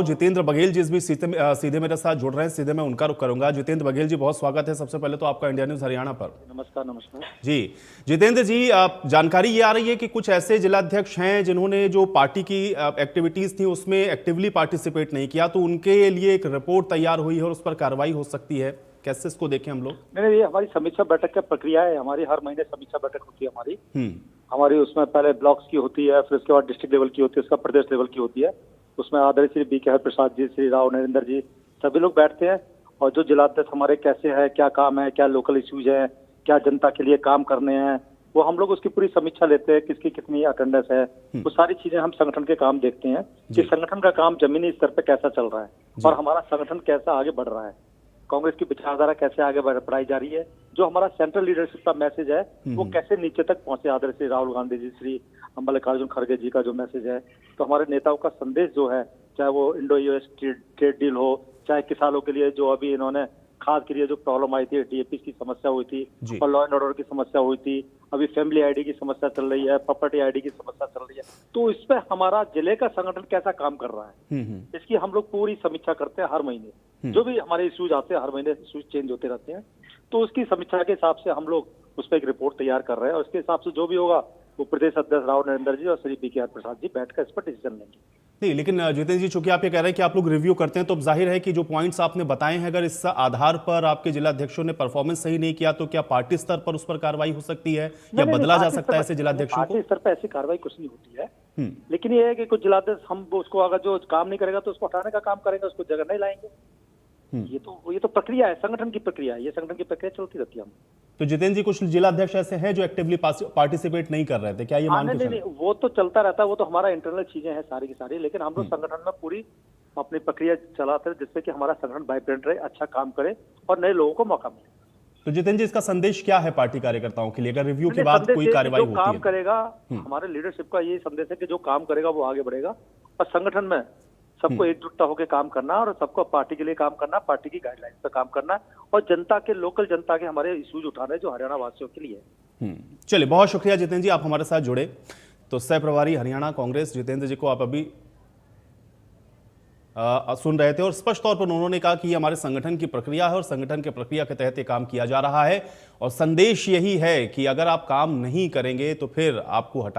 जितेंद्र बघेल जी इस बीच सीधे मेरे साथ जुड़ रहे हैं। सीधे मैं उनका रुख करूंगा। जितेंद्र बघेल जी, बहुत स्वागत है सबसे पहले तो आपका इंडिया न्यूज हरियाणा पर। नमस्कार। नमस्कार जी। जितेंद्र जी, जानकारी ये आ रही है कि कुछ ऐसे जिलाध्यक्ष हैं जिन्होंने जो पार्टी की एक्टिविटीज थी उसमें एक्टिवली पार्टिसिपेट नहीं किया, तो उनके लिए एक रिपोर्ट तैयार हुई है और उस पर कार्रवाई हो सकती है। कैसे इसको देखें हम लोग? नहीं, ये हमारी समीक्षा बैठक की प्रक्रिया है। हमारी हर महीने समीक्षा बैठक होती है हमारी उसमें पहले ब्लॉक्स की होती है, फिर उसके बाद डिस्ट्रिक्ट लेवल की होती है, उसका प्रदेश लेवल की होती है। उसमें आदरणीय श्री BK प्रसाद जी, श्री राव नरेंद्र जी, सभी लोग बैठते हैं और जो जिलाध्यक्ष हमारे कैसे है, क्या काम है, क्या लोकल इश्यूज है, क्या जनता के लिए काम करने हैं, वो हम लोग उसकी पूरी समीक्षा लेते हैं। किसकी कितनी अटेंडेंस है, वो सारी चीजें हम संगठन के काम देखते हैं कि संगठन का काम जमीनी स्तर पे कैसा चल रहा है और हमारा संगठन कैसा आगे बढ़ रहा है, कांग्रेस की विचारधारा कैसे आगे बढ़ाई जा रही है, जो हमारा सेंट्रल लीडरशिप का मैसेज है वो कैसे नीचे तक पहुंचे। आदरणीय श्री राहुल गांधी जी, श्री मल्लिकार्जुन खड़गे जी का जो मैसेज है, तो हमारे नेताओं का संदेश जो है, चाहे वो इंडो यूएस ट्रेड डील हो, चाहे किसानों के लिए जो अभी इन्होंने खाद के लिए जो प्रॉब्लम आई थी, DAP की समस्या हुई थी और लॉ एंड ऑर्डर की समस्या हुई थी, अभी फैमिली ID की समस्या चल रही है, प्रॉपर्टी ID की समस्या चल रही है, तो इस पे हमारा जिले का संगठन कैसा काम कर रहा है, इसकी हम लोग पूरी समीक्षा करते हैं हर महीने। जो भी हमारे इश्यूज आते हैं, हर महीने इश्यूज चेंज होते रहते हैं, तो उसकी समीक्षा के हिसाब से हम लोग उस पर एक रिपोर्ट तैयार कर रहे हैं और उसके हिसाब से जो भी होगा वो प्रदेश अध्यक्ष राव नरेंद्र जी और श्री BK प्रसाद जी बैठकर इस पर डिसीजन लेंगे। नहीं, लेकिन जितेंद्र जी, चूंकि आप ये कह रहे हैं कि आप लोग रिव्यू करते हैं, तो जाहिर है कि जो पॉइंट्स आपने बताए हैं, अगर इस आधार पर आपके जिलाध्यक्षों ने परफॉर्मेंस सही नहीं किया तो क्या पार्टी स्तर पर उस पर कार्रवाई हो सकती है या बदला जा सकता है ऐसे जिलाध्यक्षों को? पार्टी स्तर पर ऐसी कार्रवाई कुछ नहीं होती है, लेकिन ये है कि कुछ जिलाध्यक्ष हम उसको अगर जो काम नहीं करेगा तो उसको हटाने का काम करेंगे, उसको जगह नहीं लाएंगे। ये तो प्रक्रिया है, संगठन की प्रक्रिया है, ये संगठन की प्रक्रिया चलती रहती है। तो जितेंद्र जी, कुछ जिलाध्यक्ष ऐसे हैं जो एक्टिवली पार्टिसिपेट नहीं कर रहे थे, क्या ये मान के नहीं, वो तो चलता रहता है, वो तो हमारा इंटरनल चीजें हैं सारी की सारी, लेकिन हम लोग संगठन में पूरी अपनी प्रक्रिया चलाते हैं जिससे कि हमारा संगठन वाइब्रेंट रहे, अच्छा काम करे और नए लोगों को मौका मिले। तो जितेंद्र जी, इसका संदेश क्या है पार्टी कार्यकर्ताओं के लिए, अगर रिव्यू के बाद कोई कार्रवाई होती है? काम करेगा, हमारे लीडरशिप का ये संदेश है कि जो काम करेगा वो आगे बढ़ेगा और संगठन में सबको एकजुटता होकर काम करना और सबको पार्टी के लिए काम करना, पार्टी की गाइडलाइंस पे काम करना और जनता के, लोकल जनता के हमारे इश्यूज उठाने जो हरियाणा वासियों के लिए है। चलिए, बहुत शुक्रिया जितेंद्र जी, आप हमारे साथ जुड़े। तो सह प्रभारी हरियाणा कांग्रेस जितेंद्र जी को आप अभी सुन रहे थे और स्पष्ट तौर पर उन्होंने कहा कि ये हमारे संगठन की प्रक्रिया है और संगठन की प्रक्रिया के तहत ये काम किया जा रहा है और संदेश यही है कि अगर आप काम नहीं करेंगे तो फिर आपको हटा